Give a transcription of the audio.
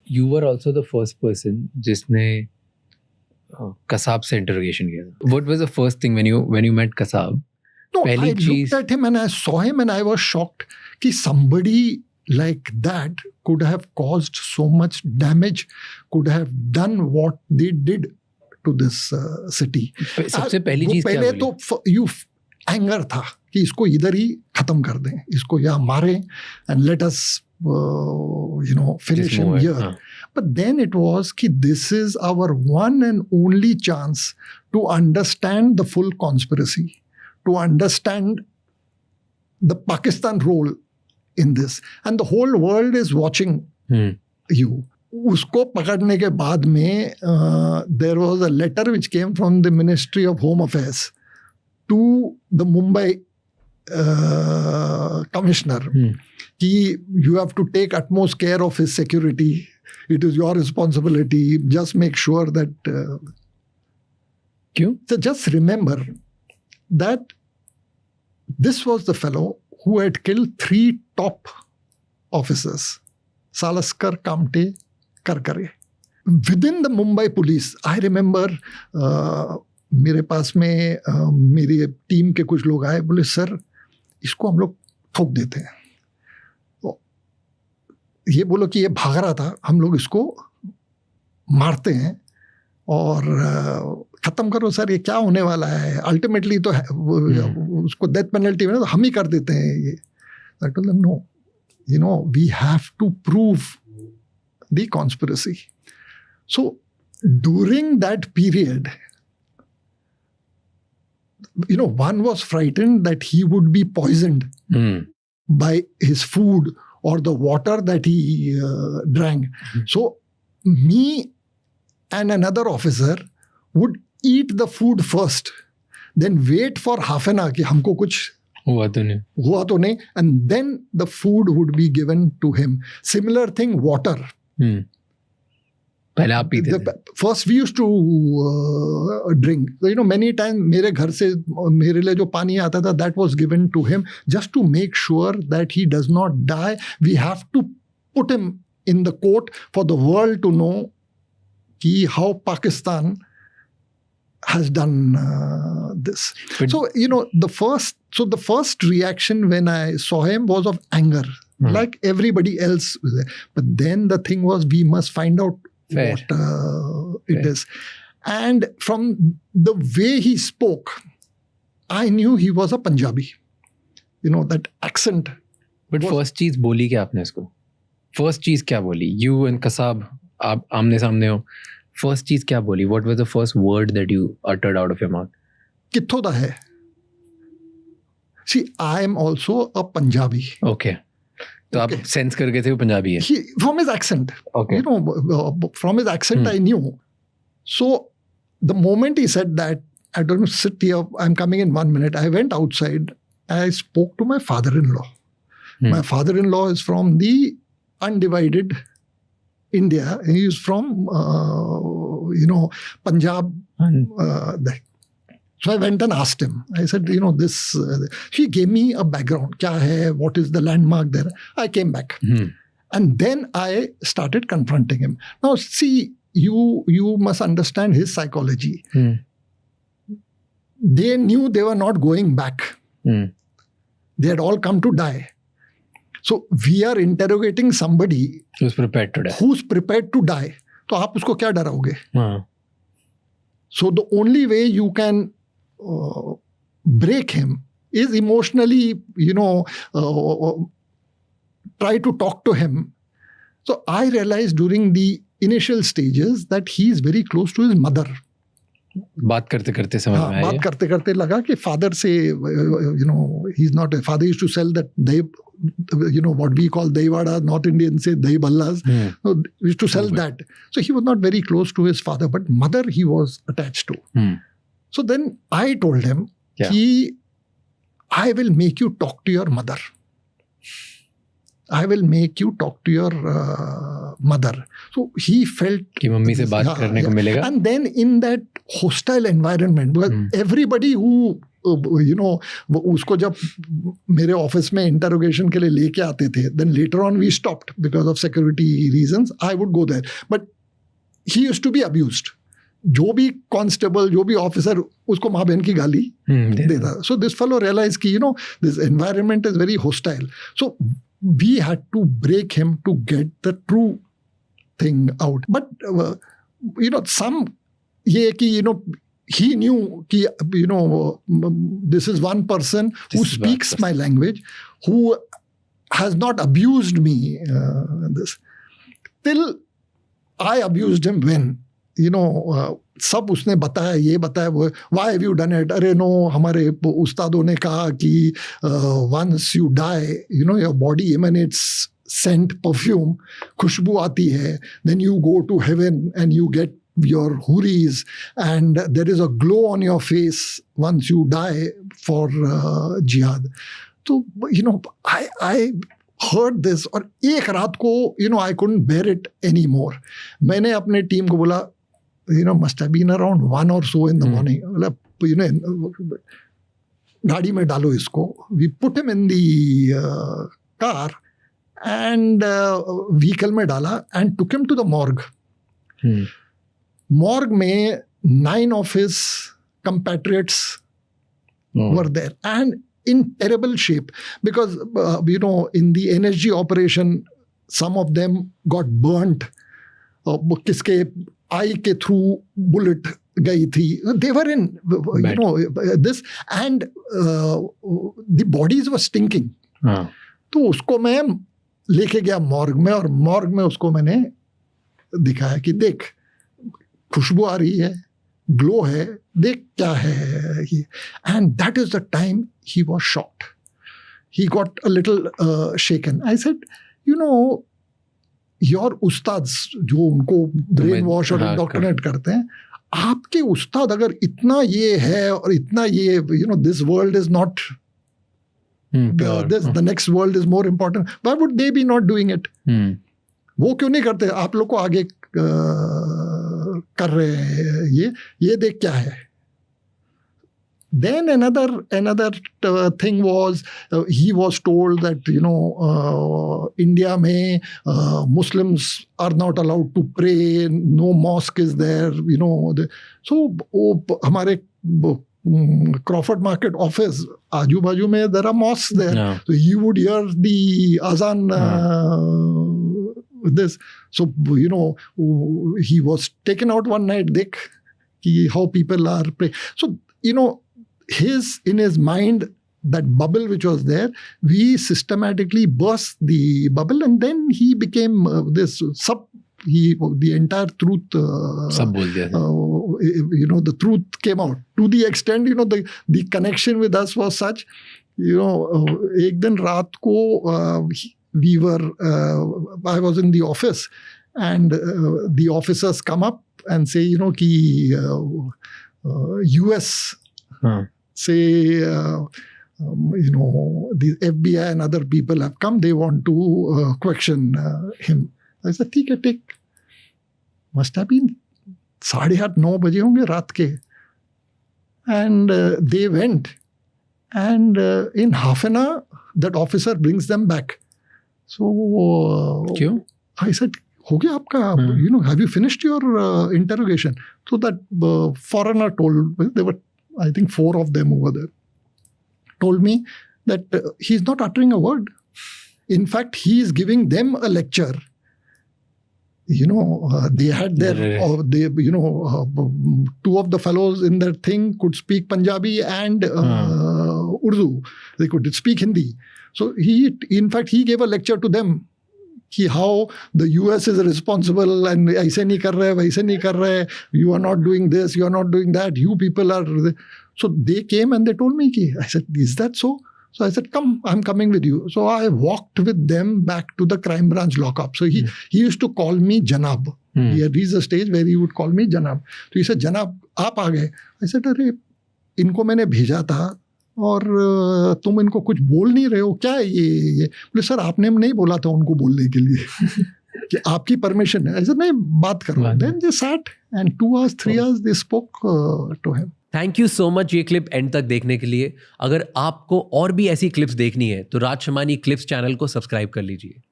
You were also the first person जिसने Kasab से interrogation किया था. What was the first thing when you met Kasab? No, I looked at him and I saw him and I was shocked कि somebody like that could have caused so much damage, could have done what they did to this city. सबसे पहली चीज क्या पहले तो you anger था कि इसको इधर ही खत्म कर दें, इसको यहाँ मारें and let us finish him here. But then it was कि this is our one and only chance to understand the full conspiracy, to understand the Pakistan role in this, and the whole world is watching you. उसको पकड़ने के बाद में there was a letter which came from the Ministry of Home Affairs to the Mumbai commissioner कि you have to take utmost care of his security. It is your responsibility. Just make sure that. क्यों? So just remember that this was the fellow who had killed 3 top officers, Salaskar, Kamte, Karkare. Within the Mumbai police, I remember मेरे पास में मेरी team के कुछ लोग आए, बोले sir इसको हम लोग ठोक देते हैं, तो ये बोलो कि ये भाग रहा था, हम लोग इसको मारते हैं और खत्म करो सर, ये क्या होने वाला है, अल्टीमेटली तो उसको डेथ पेनल्टी में तो हम ही कर देते हैं ये. I told them no, we have to prove the conspiracy. So during that period, one was frightened that he would be poisoned by his food or the water that he drank. So me and another officer would eat the food first, then wait for half an hour कि हमको कुछ हुआ तो नहीं, and then the food would be given to him. Similar thing, water. पहले आप पीते थे? First we used to drink. Many times मेरे घर से मेरे लिए जो पानी आता था, that was given to him just to make sure that he does not die. We have to put him in the court for the world to know how Pakistan has done this. So the first reaction when I saw him was of anger, like everybody else. But then the thing was, we must find out what it is. And from the way he spoke, I knew he was a Punjabi. That accent. But first चीज बोली क्या आपने इसको? First चीज क्या बोली? You and Kasab, आप आमने सामने हो. First चीज क्या बोली? What was the first word that you uttered out of your mouth? कित्थों दा है? See, I am also a Punjabi. Okay. तो आप सेंस करके थे वो पंजाबी है? From his accent. Okay. From his accent I knew. So the moment he said that, I don't know, sit here, I'm coming in 1 minute. I went outside. I spoke to my father-in-law. My father-in-law is from the undivided India. He is from, Punjab. So I went and asked him. I said, this. He gave me a background. Kya hai? What is the landmark there? I came back. And then I started confronting him. Now, see, you must understand his psychology. They knew they were not going back. They had all come to die. So we are interrogating somebody who's prepared to die. तो आप उसको क्या डराओगे? So the only way you can break him is emotionally, try to talk to him. So I realized during the initial stages that he is very close to his mother. बात करते करते समझ में आया. बात करते करते लगा कि father से, he's not a father. Used to sell that dahi, what we call dahi vada, North Indians say dahi ballas. So used to sell that. So he was not very close to his father, but mother he was attached to. So then I told him, I will make you talk to your mother. I will make you talk to your mother. So he felt कि mummy से बात करने को मिलेगा. And then in that hostile environment. Because everybody who उसको जब मेरे office में इंटरोगेशन के लिए लेके आते थे, then later on we stopped because of security reasons. I would go there, but he used to be abused. जो भी कांस्टेबल, जो भी ऑफिसर, उसको माँ बहन की गाली देता. So this fellow realized कि this environment is very hostile. So we had to break him to get the true thing out. But some ये कि he knew कि this is one person who speaks my language, who has not abused me. This till I abused him when सब उसने बताया, ये बताया वो, why have you done it? अरे no, हमारे उस्तादों ने कहा कि once you die, your body emanates scent, perfume, खुशबू आती है, then you go to heaven and you get your huris and there is a glow on your face once you die for jihad. So I heard this और एक रात को I couldn't bear it anymore. मैंने अपने team को बोला, must have been around 1 or so in the morning. गाड़ी में डालो इसको. We put him in the car and vehicle में डाला and took him to the morgue. Morgue में 9 of his compatriots were there and in terrible shape because in the NSG operation some of them got burnt. किसके eye के through bullet गई थी. They were in this and the bodies were stinking. तो उसको मैं लेके गया morgue में और मॉर्ग में उसको मैंने दिखाया कि देख खुशबू आ रही है, ग्लो है, देख क्या है ये. And that is the time he was shocked. He got a little shaken. I said your ustads जो उनको ब्रेन वॉश और इंडोक्ट्रिनेट करते हैं, आपके उस्ताद अगर इतना ये है और इतना ये this world is not the next world is more important, why would they be not doing it? वो क्यों नहीं करते? आप लोग को आगे कर रहे हैं ये देख क्या है. Then another thing was he was told that India में Muslims are not allowed to pray, no mosque is there, so हमारे Crawford Market office आजू बाजू में there are mosques there. Yeah. So he would hear the azan this. So he was taken out one night, dekh how people are praying. So in his mind, that bubble which was there, we systematically burst the bubble and then he became the entire truth the truth came out to the extent the connection with us was such. एक दिन रात को we were I was in the office and the officers come up and say कि US say the FBI and other people have come, they want to question him. I said ठीक है, take. Must have been 8:30-9 बजे होंगे रात के. And they went and in half an hour that officer brings them back. So क्यों? I said हो गया आपका, have you finished your interrogation? So that foreigner told, there were I think 4 of them over there, told me that he's not uttering a word. In fact, he is giving them a lecture. They had their, two of the fellows in their thing could speak Punjabi and Urdu. They could speak Hindi. So he gave a lecture to them. How the US is responsible and ऐसे नहीं कर रहे, वैसे नहीं कर रहे, you are not doing this, you are not doing that, you people are. So they came and they told me, I said, is that so? So I said, come, I'm coming with you. So I walked with them back to the crime branch lockup. So he used to call me Janab. He had reached a stage where he would call me Janab. So he said, Janab, आप आ गए. I said, अरे इनको मैंने भेजा था और तुम इनको कुछ बोल नहीं रहे हो, क्या है ये? बोले सर आपने नहीं बोला था उनको बोलने के लिए. कि आपकी परमिशन है, ऐसे नहीं बात करो. Then they sat and 2 hours, 3 hours they spoke to him. Thank you so much ये क्लिप एंड तक देखने के लिए. अगर आपको और भी ऐसी क्लिप्स देखनी है तो राज शमानी क्लिप्स चैनल को सब्सक्राइब कर लीजिए.